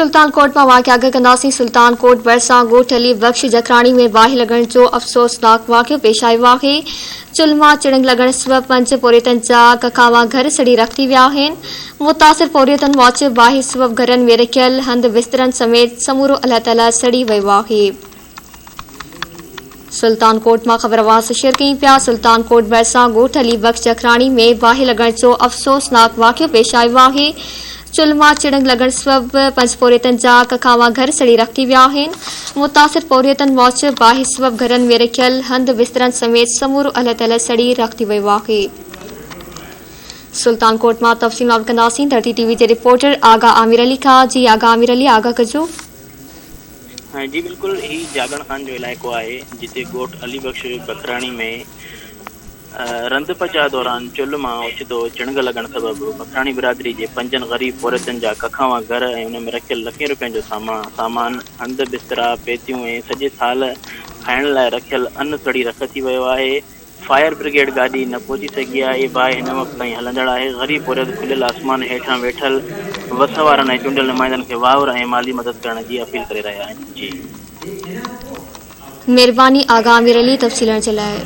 सुल्तानकोट में वाक़िया कंदासीं। सुल्तानकोट भरिसां ॻोठ अली बख्श जखराणी में बाहि लॻण जो अफ़सोसनाक वाक़ियो पेश आयो आहे। चुल्ह मां चिड़ंग लॻण सबबि 5 पोरियतनि जा कखावा घर सड़ी रख थी विया आहिनि। मुतासिर पोरियतनि वाच बाहि सबबि घरनि में रखियल हंध बिस्तरनि समेत समूरो अल्लाह ताला सड़ी वियो आहे। सुल्तानकोट में ख़बर आवाज़ शेयर कई पिया। सुल्तानकोट भरिसां ॻोठ अली बख्श जखराणी में बाहि लॻण जो अफ़सोसनाक वाक़ियो पेश आयो आहे। चुल्ह मां चिड़ंग लॻण सबबि 5 पोरियतनि जा कखावा घर सड़ी रख थी विया आहिनि। मुतासिर पोरियतनि वाच बाहि सबबि घरनि में रखियल हंध बिस्तरनि समेत समूरो अल्लाह ताला सड़ी रख थी वियो आहे। सुल्तानकोट में तफ़सीलात कंदासीं। धरती टीवी के रिपोर्टर आगा आमिर अली खां। जी आगा आमिर अली, आगा कजो। हाँ जी बिल्कुल, ही जागण खान जो इलाइक़ो है जिते ॻोठ अली बख्श बखराणी में रंध पचा दौरान चुल्ह मां ओचितो चिणग लॻण सबबि बखराणी बिरादरी के 5 ग़रीब पोरियतनि जा कखावा घर ऐं उन में रखियल लखें रुपयनि जो सामान हंध बिस्तरा पेतियूं ऐं सॼे साल खाइण लाइ रखियल अन्न सड़ी रख थी वियो आहे। फायर ब्रिगेड गाड़ी न पहुची सघी आहे। बाहि हिन वक़्त ताईं हलंदड़ आहे। ग़रीब पोरियत खुलियल आसमान हेठां वेठल वस वारनि ऐं चूंडियल नुमाइंदनि खे वावर ऐं माली मदद करण की अपील करे रहिया आहिनि। जी मेहरबानी आगा आमिर अली तफ़सीलनि जे लाइ।